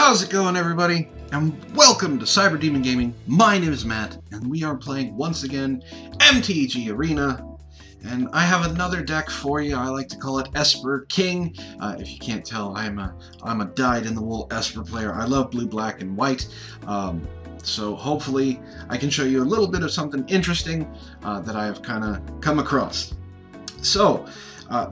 How's it going, everybody? And welcome to CyberDemon Gaming. My name is Matt, and we are playing once again MTG Arena. And I have another deck for you. I like to call it Esper King. If you can't tell, I'm a dyed-in-the-wool Esper player. I love blue, black, and white. So hopefully I can show you a little bit of something interesting that I have kind of come across. So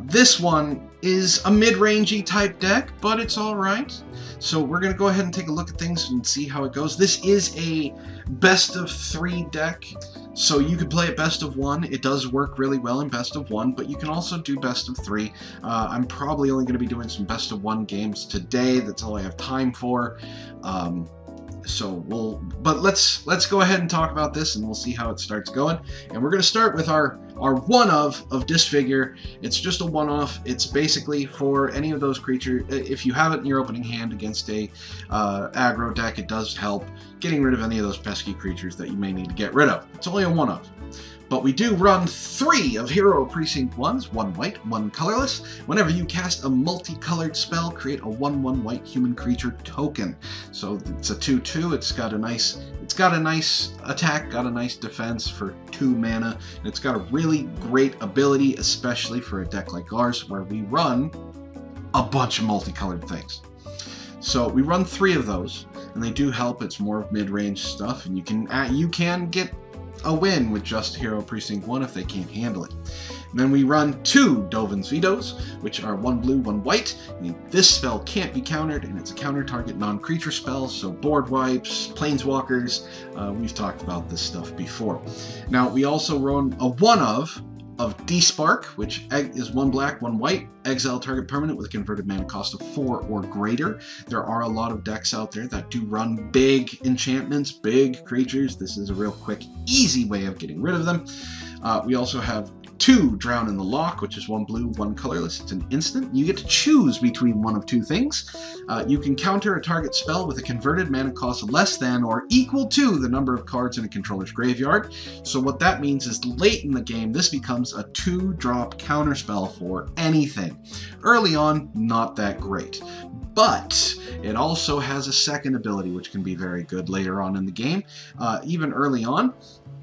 this one is a mid-rangey type deck, but it's all right. So we're going to go ahead and take a look at things and see how it goes. This is a best of 3 deck, so you could play it best of 1. It does work really well in best of 1, but you can also do best of 3. I'm probably only going to be doing some best of 1 games today. That's all I have time for. But let's go ahead and talk about this, and we'll see how it starts going. And we're going to start with our one of Disfigure. It's just a one-off. It's basically for any of those creatures. If you have it in your opening hand against a aggro deck, it does help getting rid of any of those pesky creatures that you may need to get rid of. It's only a one-off. But we do run 3 of Hero of Precinct Ones, 1 white, 1 colorless. Whenever you cast a multicolored spell, create a 1/1 white human creature token. So it's a 2/2. It's got a nice attack, got a nice defense for 2 mana, and it's got a really great ability, especially for a deck like ours, where we run a bunch of multicolored things. So we run 3 of those, and they do help. It's more mid-range stuff, and you can get a win with just Hero Precinct 1 if they can't handle it. And then we run 2 Dovin's Vetoes, which are 1 blue, 1 white. And this spell can't be countered, and it's a counter-target non-creature spell, so board wipes, planeswalkers, we've talked about this stuff before. Now, we also run a one of Despark, which is 1 black, 1 white, exile target permanent with a converted mana cost of 4 or greater. There are a lot of decks out there that do run big enchantments, big creatures. This is a real quick, easy way of getting rid of them. We also have 2 Drown in the Loch, which is 1 blue, 1 colorless. It's an instant. You get to choose between one of 2 things. You can counter a target spell with a converted mana cost less than or equal to the number of cards in a controller's graveyard. So what that means is late in the game, this becomes a 2-drop counter spell for anything. Early on, not that great. But it also has a second ability, which can be very good later on in the game. Even early on,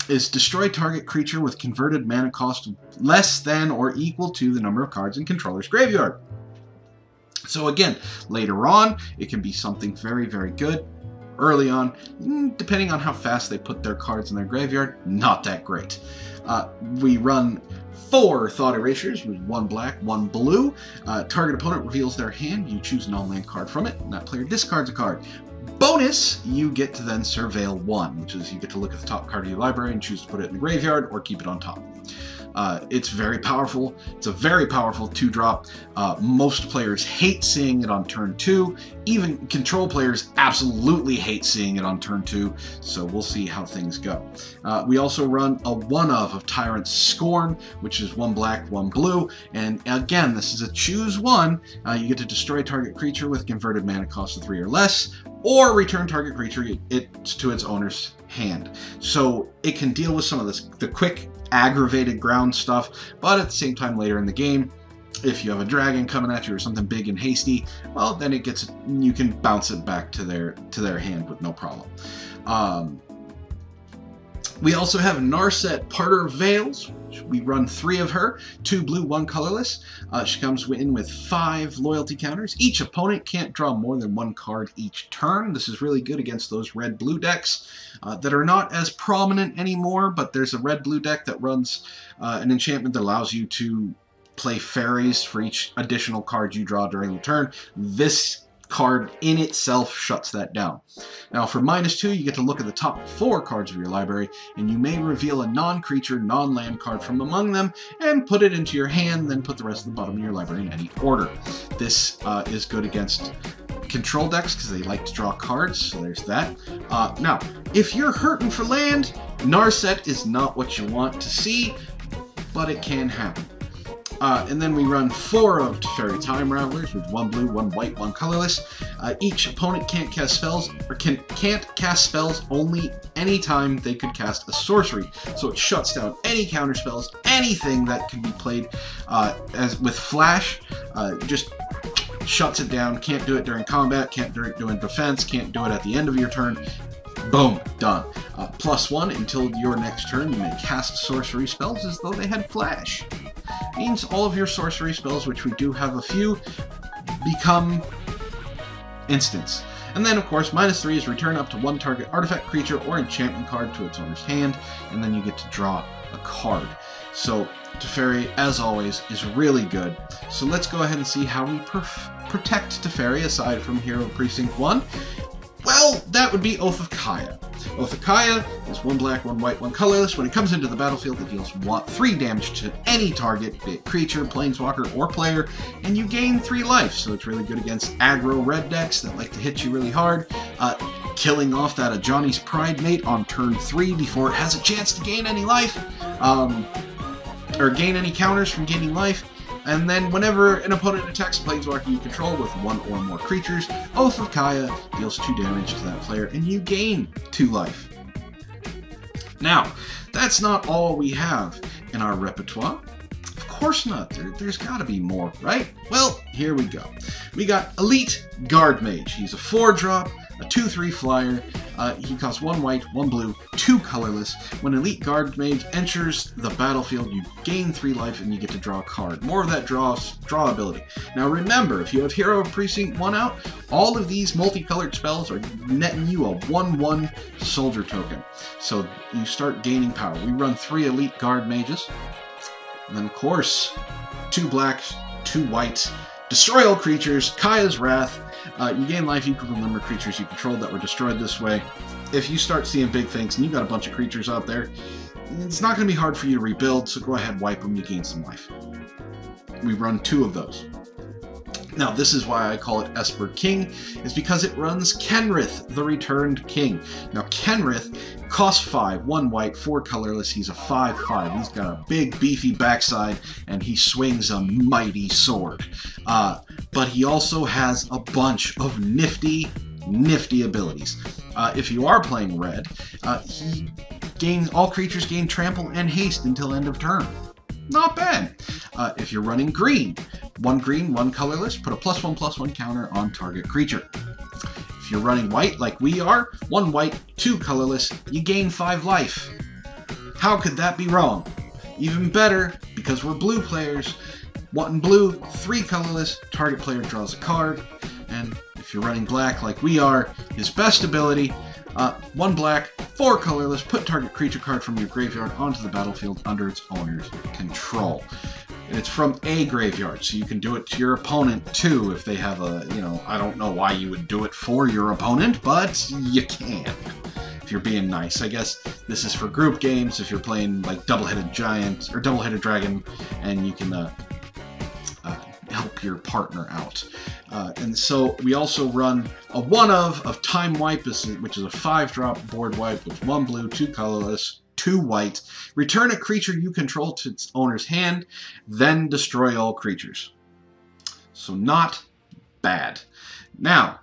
is destroy target creature with converted mana cost less than or equal to the number of cards in controller's graveyard. So again, later on, it can be something very, very good. Early on, depending on how fast they put their cards in their graveyard, not that great. We run 4 Thought Erasures with 1 black, 1 blue. Target opponent reveals their hand. You choose an all-land card from it, and that player discards a card. Bonus, you get to then Surveil 1, which is you get to look at the top card of your library and choose to put it in the graveyard or keep it on top. It's very powerful. It's a very powerful 2-drop. Most players hate seeing it on turn 2. Even control players absolutely hate seeing it on turn 2, so we'll see how things go. We also run a one of Tyrant's Scorn, which is 1 black, 1 blue, and again, this is a choose 1. You get to destroy target creature with converted mana cost of 3 or less, or return target creature to its owner's hand. So it can deal with some of the quick aggravated ground stuff, but at the same time later in the game, if you have a dragon coming at you or something big and hasty, well, then you can bounce it back to their hand with no problem. We also have Narset Parter of Veils. We run 3 of her, 2 blue, 1 colorless. She comes in with 5 loyalty counters. Each opponent can't draw more than 1 card each turn. This is really good against those red-blue decks that are not as prominent anymore, but there's a red-blue deck that runs an enchantment that allows you to play fairies for each additional card you draw during the turn. This card in itself shuts that down. Now for -2, you get to look at the top 4 cards of your library, and you may reveal a non-creature, non-land card from among them and put it into your hand, then put the rest of the bottom of your library in any order. This is good against control decks because they like to draw cards, so there's that. Now, if you're hurting for land, Narset is not what you want to see, but it can happen. And then we run 4 of Teferi Time Ravelers with 1 blue, 1 white, 1 colorless. Each opponent can't cast spells, or can't cast spells only anytime they could cast a sorcery. So it shuts down any counter spells, anything that can be played with flash. Just shuts it down. Can't do it during combat, can't do it during defense, can't do it at the end of your turn. Boom, done. +1 until your next turn. You may cast sorcery spells as though they had flash. Means all of your sorcery spells, which we do have a few, become instants. And then, of course, -3 is return up to 1 target artifact, creature, or enchantment card to its owner's hand, and then you get to draw a card. So, Teferi, as always, is really good. So let's go ahead and see how we protect Teferi aside from Hero of Precinct 1. Well, that would be Oath of Kaya. Oath of Kaya is 1 black, 1 white, 1 colorless. When it comes into the battlefield, it deals 3 damage to any target, be it creature, planeswalker, or player, and you gain 3 life. So it's really good against aggro red decks that like to hit you really hard. Killing off that Johnny's Pride mate on turn 3 before it has a chance to gain any life, or gain any counters from gaining life. And then whenever an opponent attacks a planeswalker you control with 1 or more creatures, Oath of Kaya deals 2 damage to that player and you gain 2 life. Now, that's not all we have in our repertoire. Of course not. There's got to be more, right? Well, here we go. We got Elite Guard Mage. He's a 4-drop, a 2/3 flyer. He costs 1 white, 1 blue, 2 colorless. When Elite Guard Mage enters the battlefield, you gain 3 life and you get to draw a card. More of that draw ability. Now remember, if you have Hero of Precinct 1 out, all of these multicolored spells are netting you a 1/1 soldier token. So you start gaining power. We run 3 Elite Guard Mages. And then, of course, 2 black, 2 white, destroy all creatures, Kaya's Wrath. You gain life equal to the number of creatures you controlled that were destroyed this way. If you start seeing big things and you've got a bunch of creatures out there, it's not going to be hard for you to rebuild, so go ahead, wipe them, you gain some life. We run 2 of those. Now, this is why I call it Esper King, is because it runs Kenrith, the Returned King. Now, Kenrith costs 5, 1 white, 4 colorless. He's a 5/5. He's got a big, beefy backside, and he swings a mighty sword. But he also has a bunch of nifty abilities. If you are playing red, all creatures gain trample and haste until end of turn. Not bad. If you're running green, 1 green, 1 colorless, put a +1/+1 counter on target creature. If you're running white, like we are, 1 white, 2 colorless, you gain 5 life. How could that be wrong? Even better, because we're blue players, 1 blue, 3 colorless, target player draws a card, and if you're running black like we are, his best ability, 1 black, 4 colorless, put target creature card from your graveyard onto the battlefield under its owner's control. And it's from a graveyard, so you can do it to your opponent too if they have a, I don't know why you would do it for your opponent, but you can. If you're being nice. I guess this is for group games, if you're playing like Double-Headed Giant, or Double-Headed Dragon, and you can help your partner out. And so we also run a 1 of Time Wipe, which is a 5-drop board wipe with 1 blue, 2 colorless, 2 white. Return a creature you control to its owner's hand, then destroy all creatures. So not bad. Now,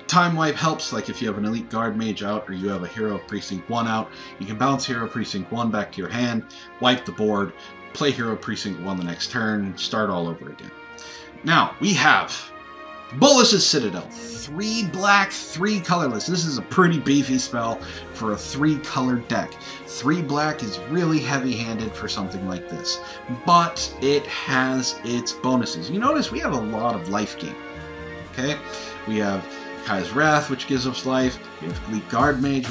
Time Wipe helps, like if you have an Elite Guard Mage out or you have a Hero of Precinct 1 out, you can bounce Hero of Precinct 1 back to your hand, wipe the board, play Hero of Precinct 1 the next turn, start all over again. Now, we have Bolas's Citadel. 3 black, 3 colorless. This is a pretty beefy spell for a 3-color deck. 3 black is really heavy-handed for something like this, but it has its bonuses. You notice we have a lot of life gain. Okay? We have Kaya's Wrath, which gives us life. We have Elite Guard Mage,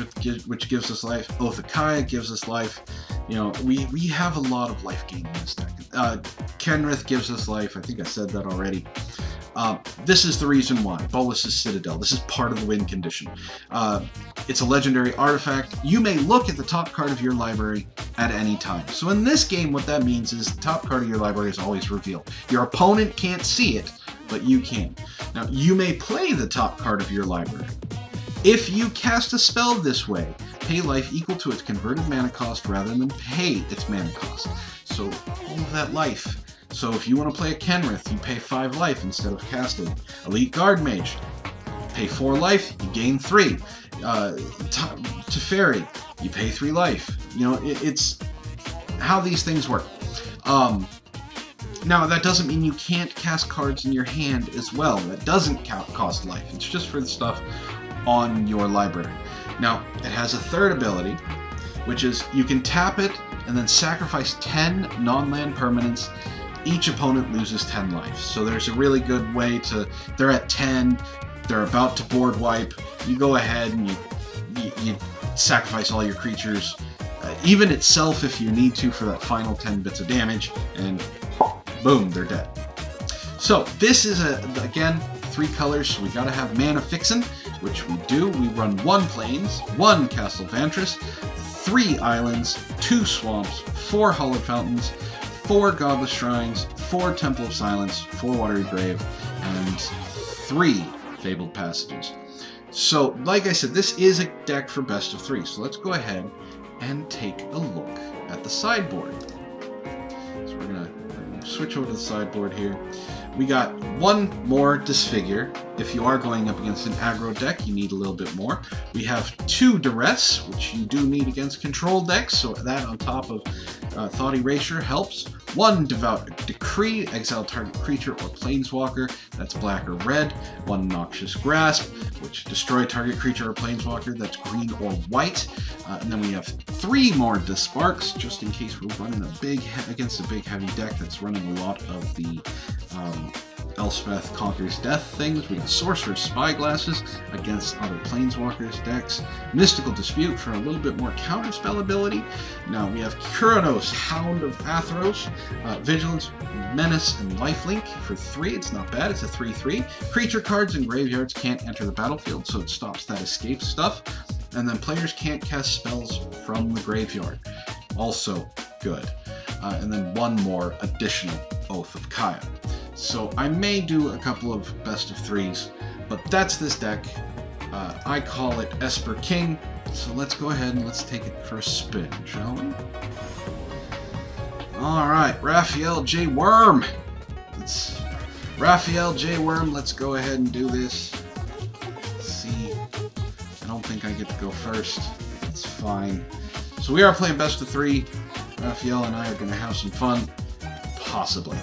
which gives us life. Oath of Kaya gives us life. We have a lot of life gain in this deck. Kenrith gives us life. I think I said that already. This is the reason why. Bolas's Citadel. This is part of the win condition. It's a legendary artifact. You may look at the top card of your library at any time. So in this game, what that means is the top card of your library is always revealed. Your opponent can't see it, but you can. Now, you may play the top card of your library. If you cast a spell this way, pay life equal to its converted mana cost rather than pay its mana cost. So all of that life. So if you want to play a Kenrith, you pay 5 life instead of casting. Elite Guard Mage, pay 4 life, you gain 3. Teferi, you pay 3 life. It's how these things work. Now, that doesn't mean you can't cast cards in your hand as well. That doesn't cost life. It's just for the stuff on your library. Now, it has a third ability, which is you can tap it and then sacrifice 10 non-land permanents. Each opponent loses 10 life. So there's a really good way to... They're at 10, they're about to board wipe. You go ahead and you sacrifice all your creatures, even itself if you need to, for that final 10 bits of damage, and boom, they're dead. So this is, again, 3 colors, so we gotta have mana fixin', which we do. We run 1 plains, 1 Castle Vantress, 3 islands, 2 swamps, 4 hallowed fountains, 4 godless shrines, 4 temple of silence, 4 watery grave, and 3 fabled passages. So, like I said, this is a deck for best of 3, so let's go ahead and take a look at the sideboard. So we're gonna switch over to the sideboard here. We got 1 more Disfigure. If you are going up against an aggro deck, you need a little bit more. We have 2 Duress, which you do need against control decks, so that on top of Thought Erasure helps. 1 Devout Decree, exile target creature or planeswalker, that's black or red. 1 Noxious Grasp, which destroy target creature or planeswalker, that's green or white. And then we have 3 more Disparks, just in case we're running against a big heavy deck that's running a lot of the Elspeth Conquers Death things. We got Sorcerer's Spyglasses against other Planeswalkers decks. Mystical Dispute for a little bit more counterspell ability. Now we have Kuranos, Hound of Atheros, Vigilance, Menace, and Lifelink for 3. It's not bad. It's a 3/3. Creature cards and graveyards can't enter the battlefield, so it stops that escape stuff. And then players can't cast spells from the graveyard. Also good. And then 1 more additional Oath of Kaya. So I may do a couple of best of 3s, but that's this deck. I call it Esper King. So let's go ahead and let's take it for a spin, shall we? Alright, Raphael J. Worm. Raphael J. Worm, let's go ahead and do this. Let's see. I don't think I get to go first. That's fine. So we are playing best of 3. Raphael and I are going to have some fun. Possibly.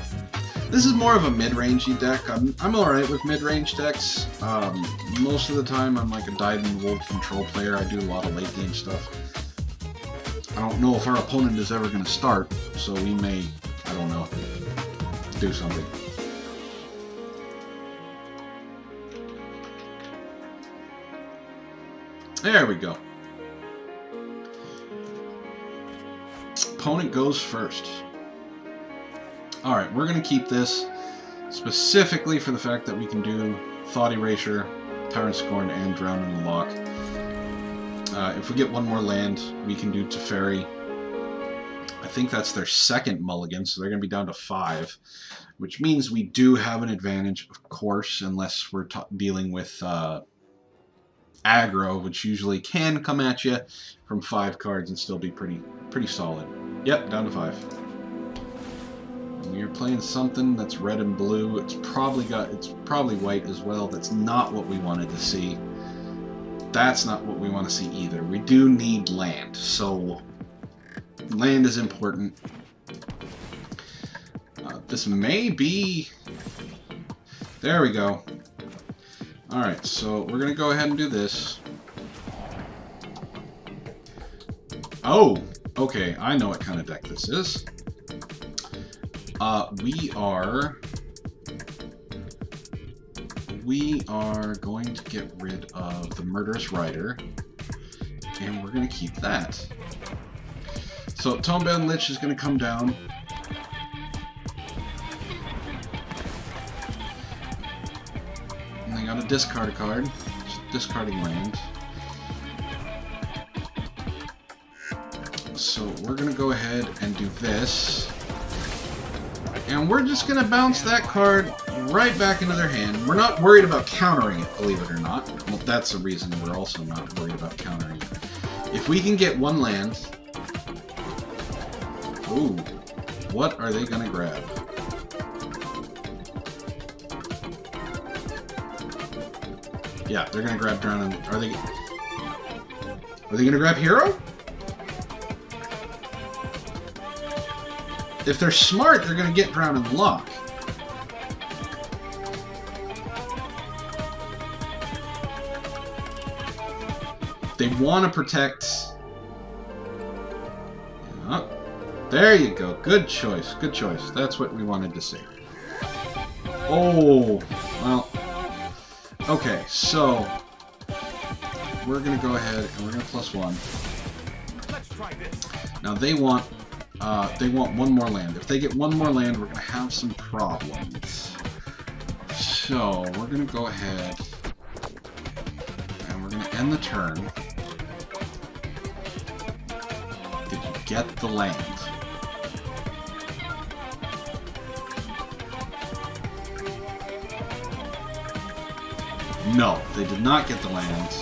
This is more of a mid-rangey deck. I'm alright with mid-range decks. Most of the time I'm like a dyed-in-the-wool control player. I do a lot of late-game stuff. I don't know if our opponent is ever going to start, so we may, I don't know, do something. There we go. Opponent goes first. Alright, we're going to keep this specifically for the fact that we can do Thought Erasure, Tyrant Scorn, and Drown in the Loch. If we get 1 more land, we can do Teferi. I think that's their 2nd mulligan, so they're going to be down to 5. Which means we do have an advantage, of course, unless we're dealing with aggro, which usually can come at you from 5 cards and still be pretty solid. Yep, down to 5. We are playing something that's red and blue. It's probably white as well. That's not what we wanted to see. That's not what we want to see either. We do need land, so land is important. This may be... There we go. Alright, so we're going to go ahead and do this. Oh! Okay, I know what kind of deck this is. We are going to get rid of the Murderous Rider, and we're going to keep that. So Tomebound Lich is going to come down. And I got to discard a card. Just discarding land. So we're going to go ahead and do this. And we're just going to bounce that card right back into their hand. We're not worried about countering it, believe it or not. Well, that's the reason we're also not worried about countering it. If we can get 1 land... Ooh, what are they going to grab? Yeah, they're going to grab Drown. Are they going to grab Hero? If they're smart, they're going to get Drown in the Loch. They want to protect... Yeah. There you go. Good choice. Good choice. That's what we wanted to see. Oh, well... Okay, so... We're going to go ahead and we're going to +1. Let's try this. Now they want one more land. If they get one more land, we're going to have some problems. So, we're going to go ahead and we're going to end the turn. Did you get the land? No, they did not get the land.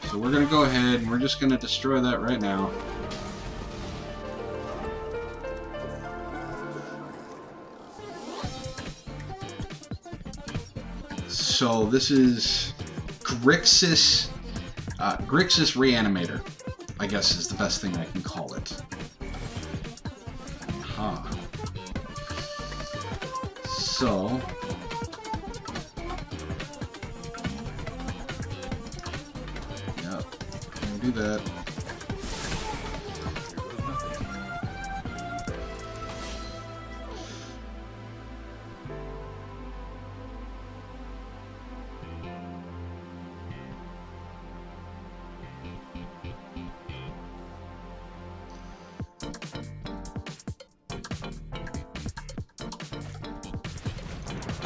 So we're going to go ahead and we're just going to destroy that right now. So this is Grixis Reanimator, I guess is the best thing I can call it. Aha. So... Yep, we'll do that.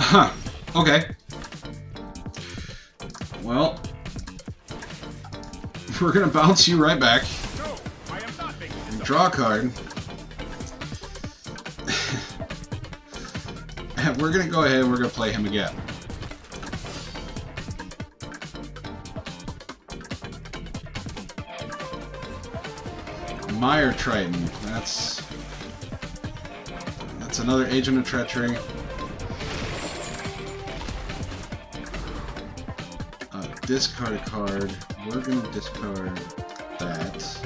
Huh. Okay. Well, we're gonna bounce you right back. No, I am not making this up. Draw a card. And we're gonna go ahead and we're gonna play him again. Mire Triton. That's another Agent of Treachery. Discard a card. We're gonna discard that.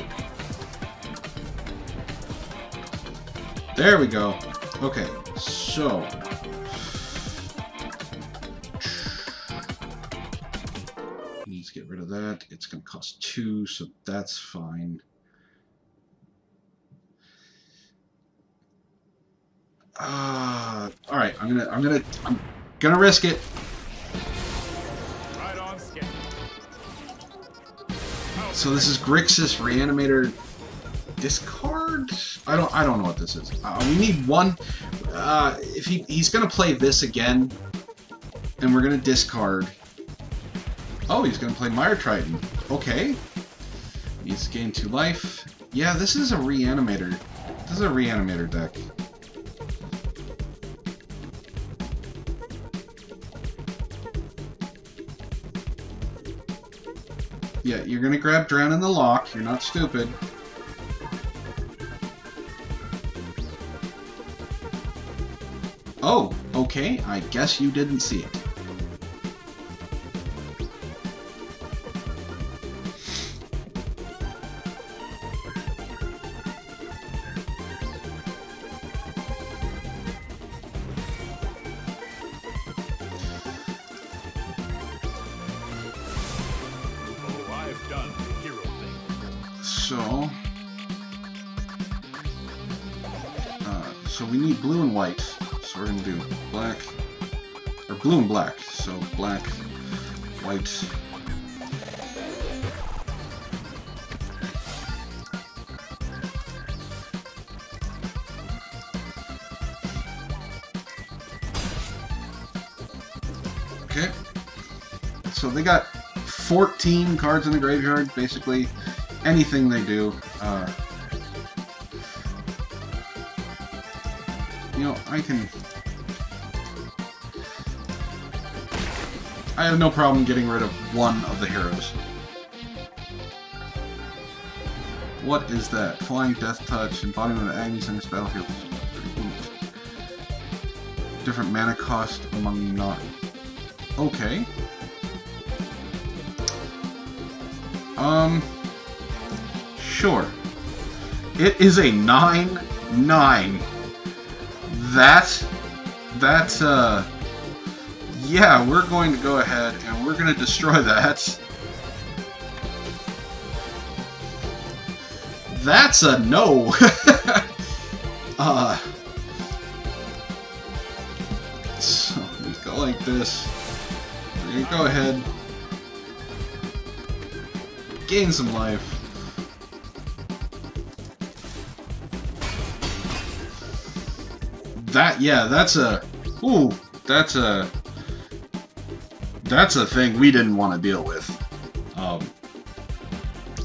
There we go. Okay, so he needs to get rid of that. It's gonna cost 2, so that's fine. All right, I'm gonna risk it. So this is Grixis Reanimator discard? I don't know what this is. We need one. If he's gonna play this again, and we're gonna discard. Oh, he's gonna play Mire Triton. Okay. He's gained 2 life. Yeah, this is a Reanimator. This is a Reanimator deck. Yeah, you're gonna grab Drown in the Loch. You're not stupid. Oh, okay. I guess you didn't see it. So we need blue and white. So we're gonna do black, or blue and black. So black, white. Okay. So they got 14 cards in the graveyard. Basically, anything they do. You know, I have no problem getting rid of one of the heroes. What is that? Flying Death Touch, embodiment of Agnes in this battlefield. Different mana cost among not. Okay. Sure. It is a 9/9 Yeah, we're going to go ahead and we're going to destroy that. That's a no. So we go like this. We're going to go ahead, gain some life. That's a thing we didn't want to deal with,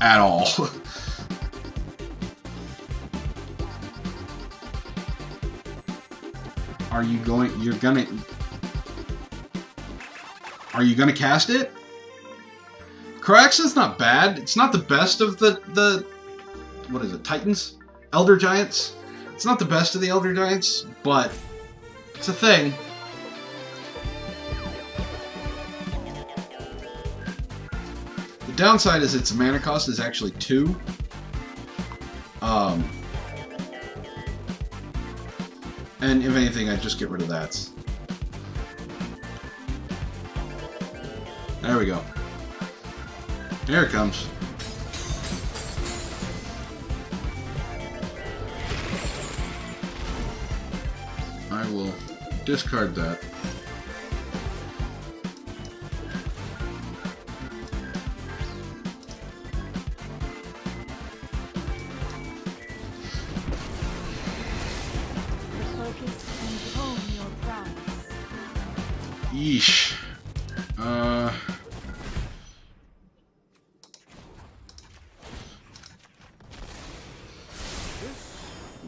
at all. Are you gonna cast it? Coraxa's not bad. It's not the best of the what is it, Titans? Elder Giants? It's not the best of the Elder Giants, but it's a thing. The downside is its mana cost is actually 2. And if anything, I'd just get rid of that. There we go. Here it comes. I will discard that. Yeesh.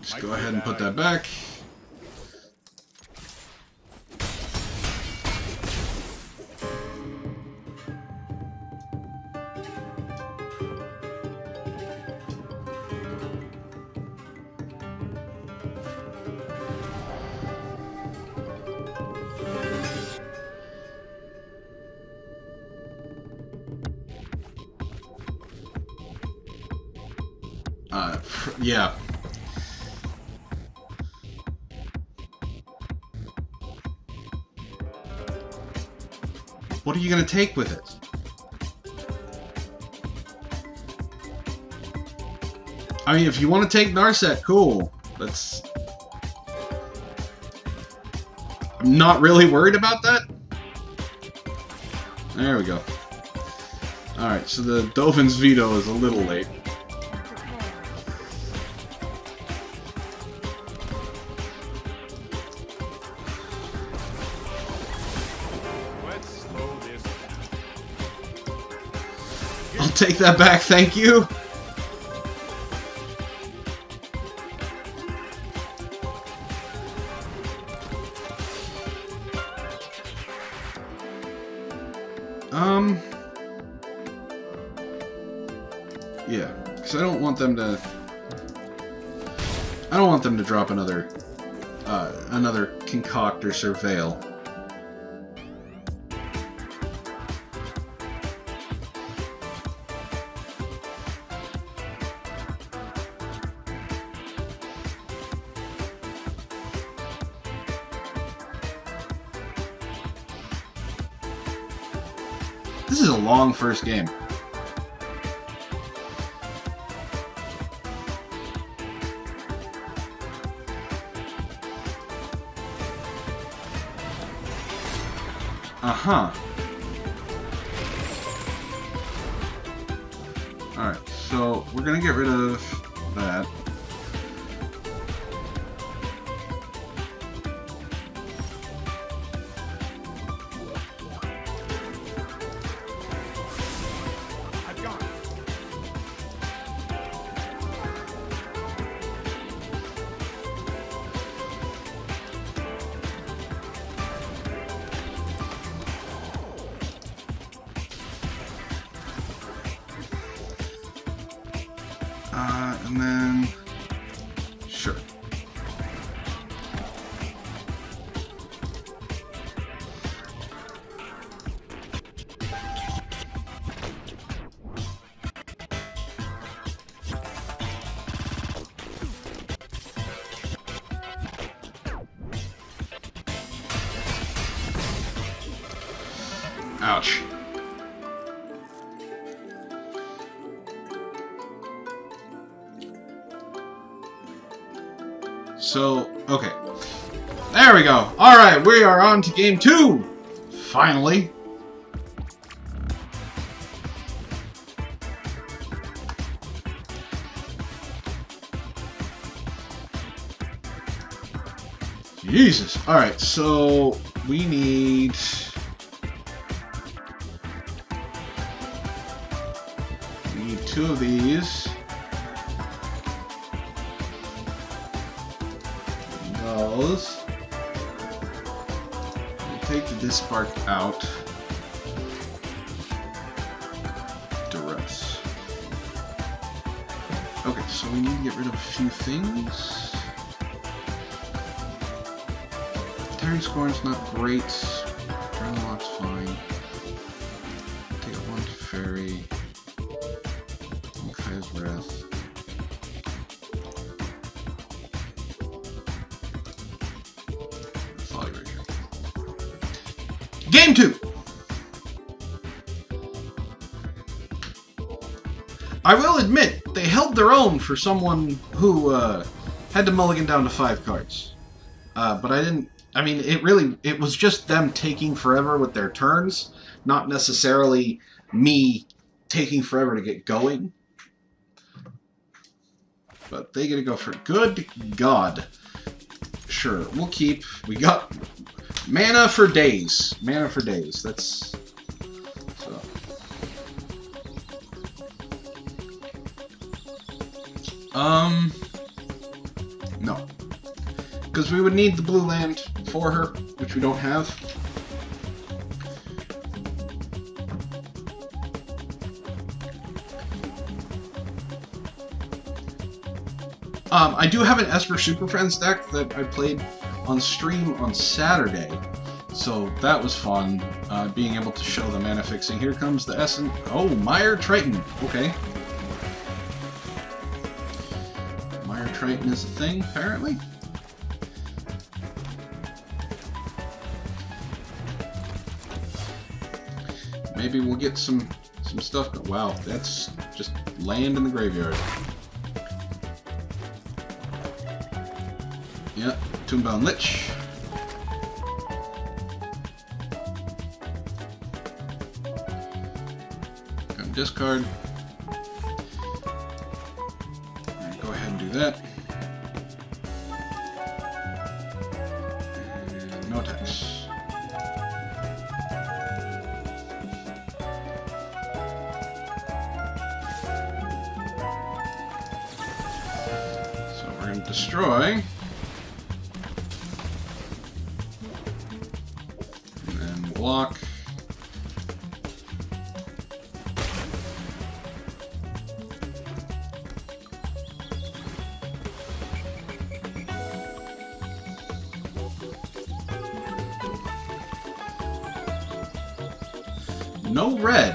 Just go ahead and put that back. Yeah. What are you gonna take with it? I mean, if you want to take Narset, cool. That's... I'm not really worried about that. There we go. Alright, so the Dolphin's veto is a little late. I'll take that back, thank you. Yeah, because I don't want them to drop another Concoct or Surveil. This is a long first game. Uh-huh. Alright, so we're gonna get rid of that. And then, sure. Ouch. So, okay. There we go. Alright, we are on to game 2! Finally. Jesus. Alright, so we need... two of these. Those. We'll take the Dispark out. Duress. Okay, so we need to get rid of a few things. Terry Scorn's not great. Dreadlock's fine. Take one Fairy. Kai's Wrath. Folly Ranger. Game 2! I will admit, they held their own for someone who had to mulligan down to 5 cards. But I didn't... I mean, it was just them taking forever with their turns, not necessarily me taking forever to get going. But they get to go for good God. Sure, we'll keep. We got mana for days. Mana for days. That's so. No. Because we would need the blue land for her, which we don't have. I do have an Esper Super Friends deck that I played on stream on Saturday, so that was fun, being able to show the mana fixing. Here comes the Essence. Oh, Mire Triton. Okay. Mire Triton is a thing, apparently. Maybe we'll get some stuff. Wow, that's just land in the graveyard. Yep, Tombbound Lich. Gonna discard. Alright, go ahead and do that. And no attacks. So we're gonna destroy. Block. No red.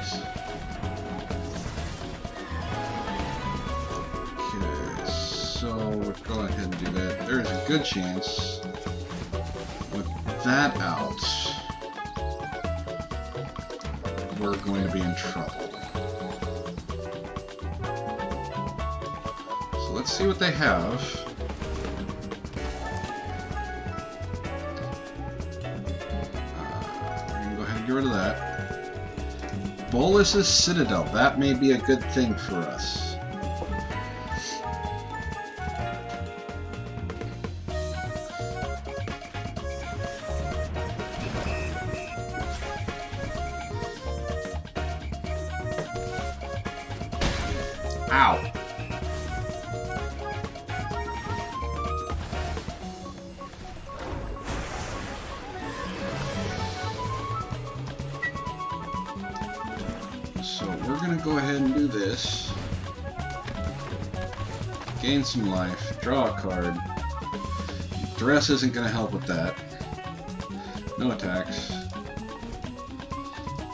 Okay, so we'll go ahead and do that. There's a good chance with that out, we're going to be in trouble. So let's see what they have. We're going to go ahead and get rid of that. Bolus's Citadel. That may be a good thing for us. Ow. So we're going to go ahead and do this. Gain some life. Draw a card. Duress isn't going to help with that. No attacks.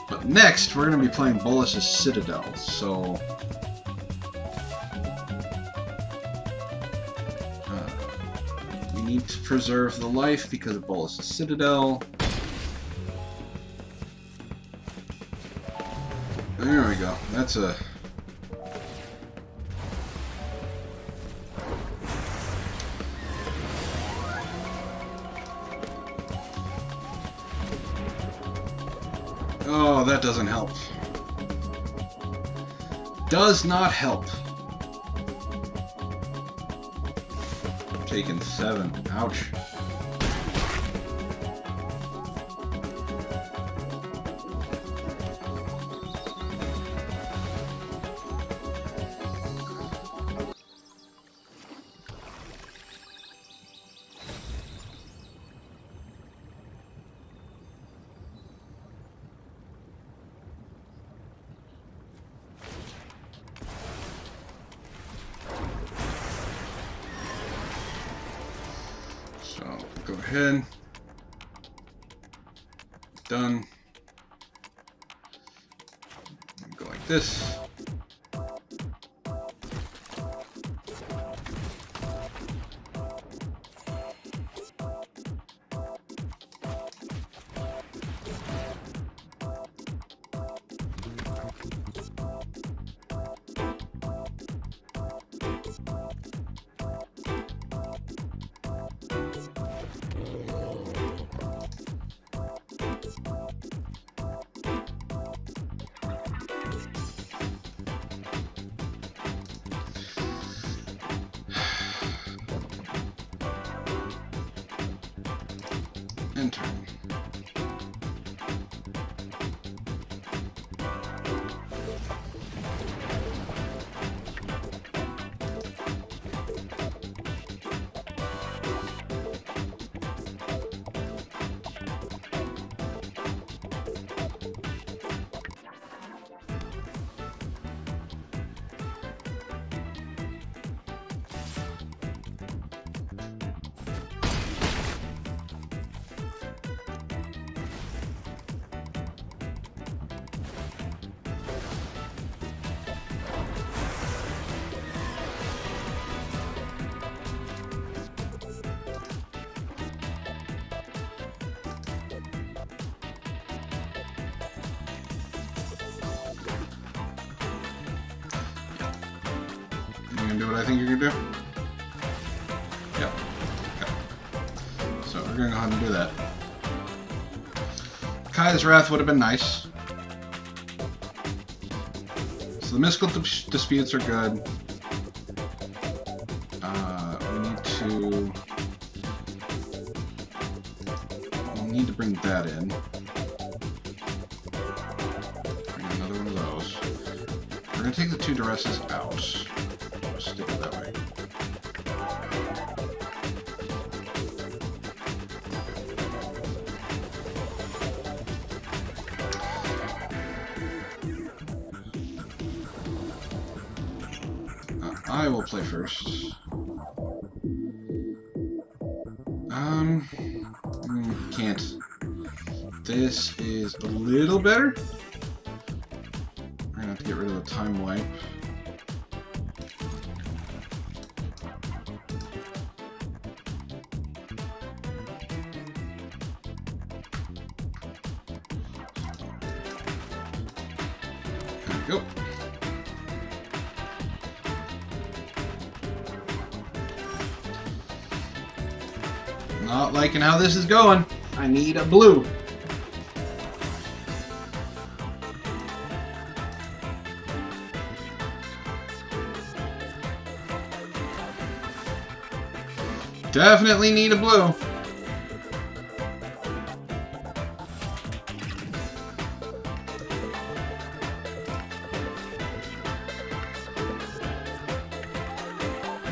But next, we're going to be playing Bolus's Citadel, so... we need to preserve the life because of Bolus's Citadel. There we go. That's a... Oh, that doesn't help. Does not help. Taking 7. Ouch. So, go ahead. Done. Go like this. And turn. You gonna do what I think you're gonna do? Yep. Okay. So we're gonna go ahead and do that. Kai's Wrath would have been nice. So the mystical disputes are good. We need to bring that in. Bring another one of those. We're gonna take the 2 duresses out. Stick it that way. I will play first. Can't. This is a little better. We're gonna have to get rid of the time wipe. There we go. Not liking how this is going. I need a blue. Definitely need a blue.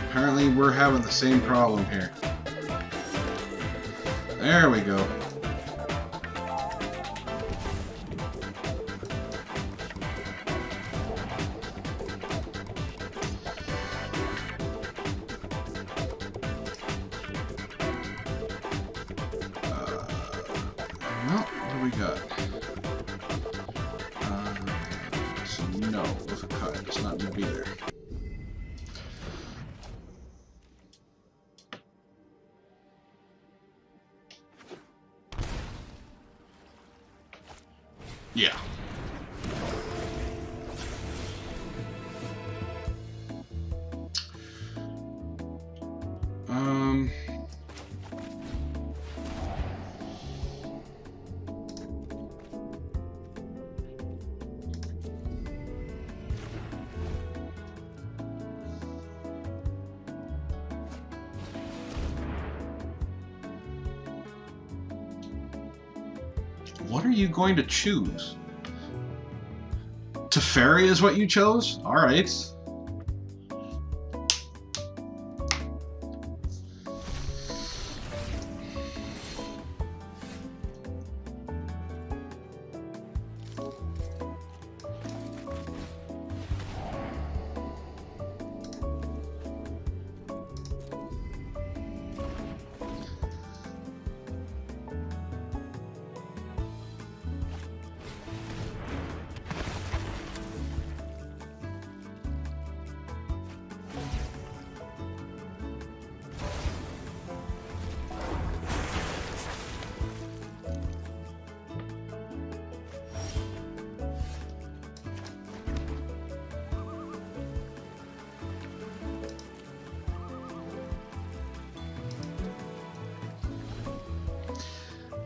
Apparently we're having the same problem here. There we go. Well, what do we got? So no, with a cut. It's not going to be there. Yeah. What are you going to choose? Teferi is what you chose? Alright.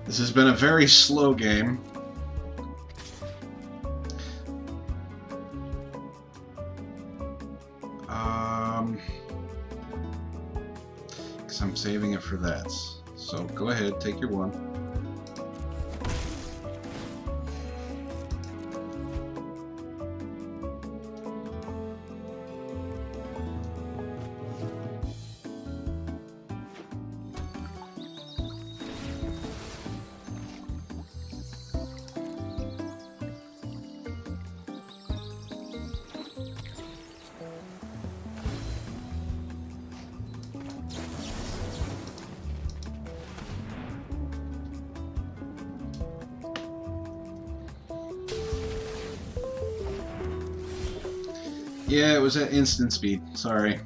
This has been a very slow game. Because I'm saving it for that. So go ahead, take your one. Yeah, it was at instant speed. Sorry.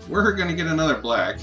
We're gonna get another black.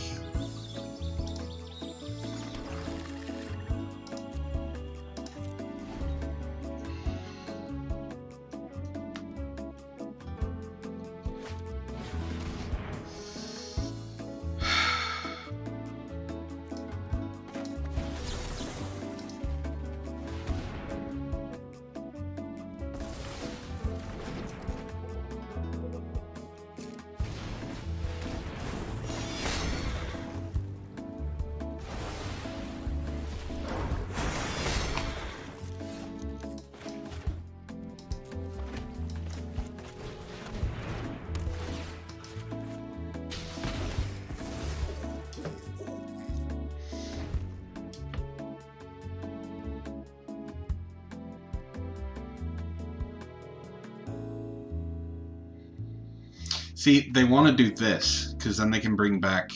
See, they want to do this, because then they can bring back,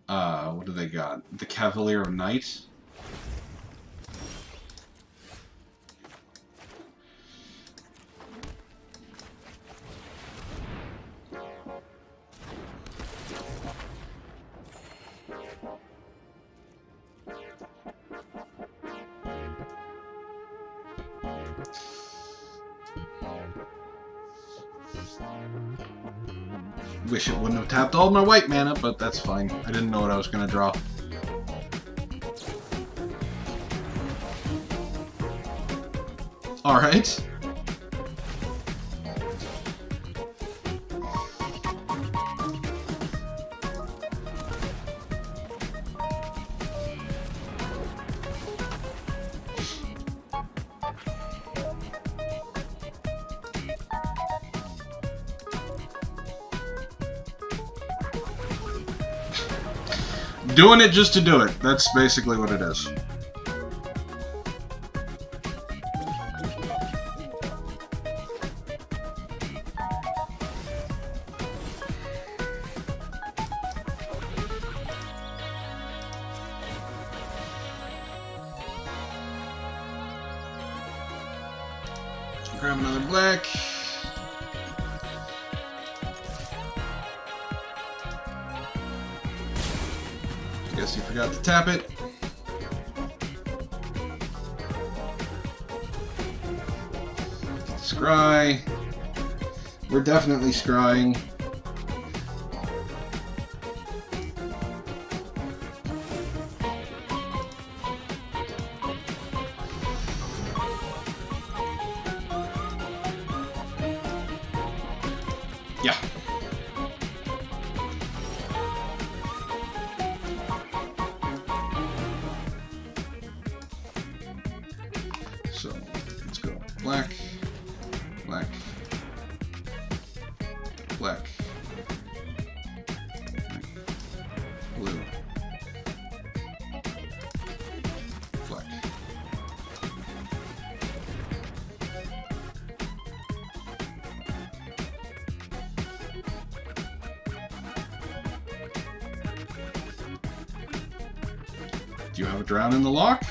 what do they got? The Cavalier of Night? Wish it wouldn't have tapped all my white mana, but that's fine. I didn't know what I was going to draw. Alright. Doing it just to do it. That's basically what it is. Grab another black. Guess you forgot to tap it. Scry. We're definitely scrying. Yeah. So let's go black, black, black, blue, black. Do you have a drown in the lock?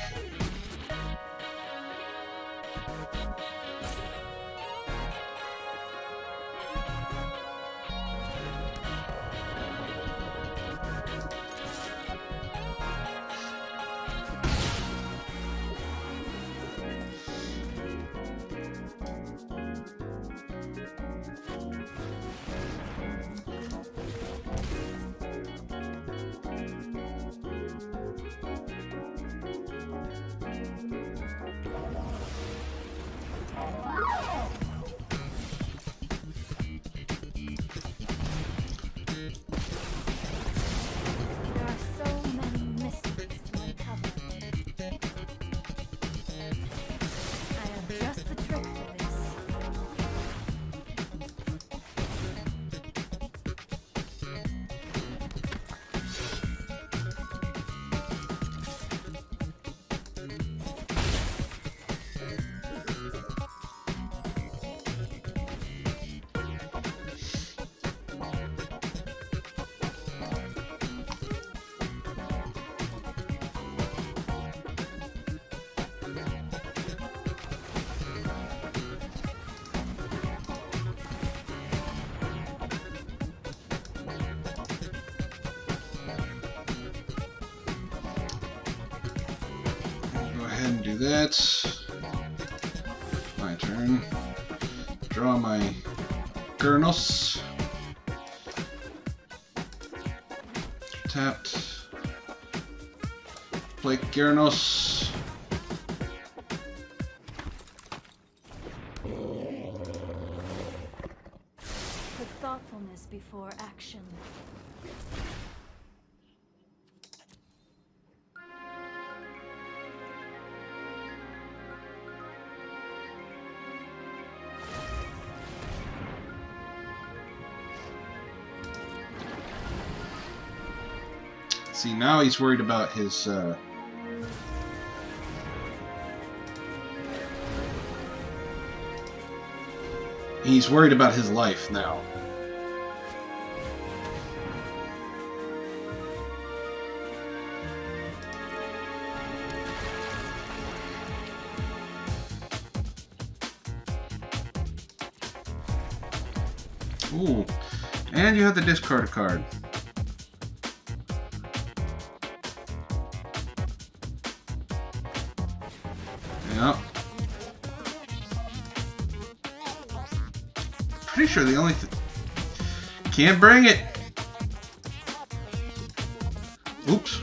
And do that. My turn. Draw my Gurnos. Tapped. Play Gurnos. Put thoughtfulness before action. See, now he's worried about his, he's worried about his life now. Ooh, and you have to discard a card. Yep. Pretty sure the only can't bring it. Oops.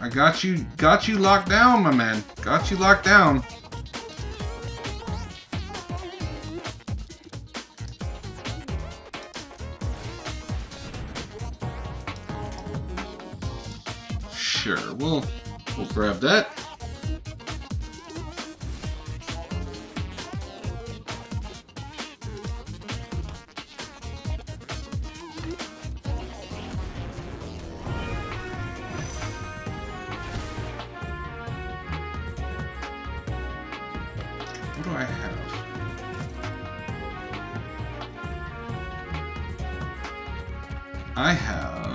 I got you locked down, my man. Got you locked down. Sure, we'll grab that. What do I have? I have...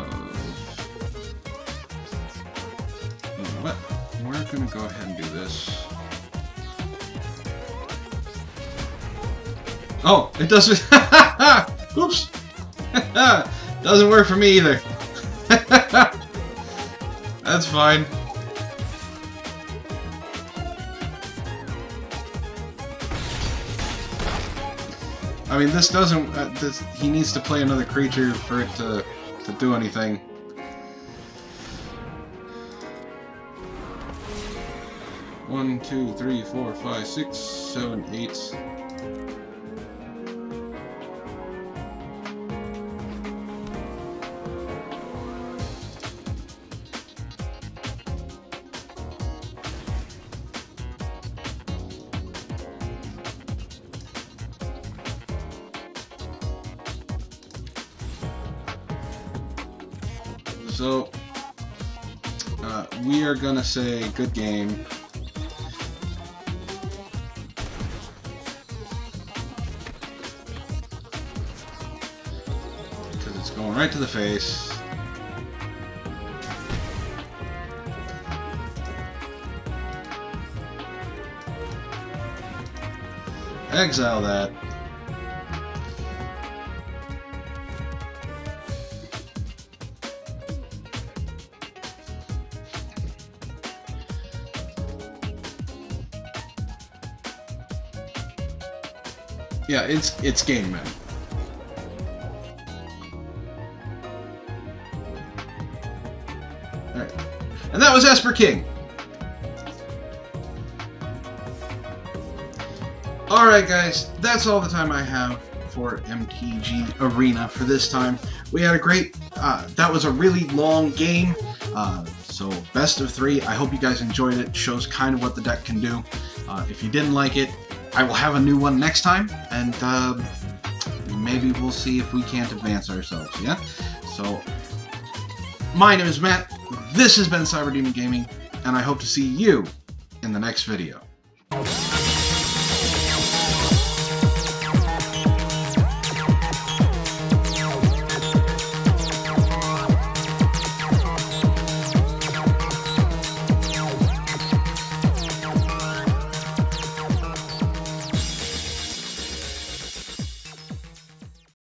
You know what? We're gonna go ahead and do this. Oh, it doesn't... Oops! Doesn't work for me either. That's fine. I mean, this doesn't... he needs to play another creature for it to do anything. One, two, three, four, five, 6, 7, 8. So, we are gonna say good game. Because it's going right to the face. Exile that. Yeah, it's game, man. Alright. And that was Esper King. Alright guys, that's all the time I have for MTG Arena for this time. We had a great, that was a really long game, so best of 3. I hope you guys enjoyed it. Shows kind of what the deck can do. If you didn't like it, I will have a new one next time, and maybe we'll see if we can't advance ourselves, yeah? So, my name is Matt, this has been CyberDemon Gaming, and I hope to see you in the next video.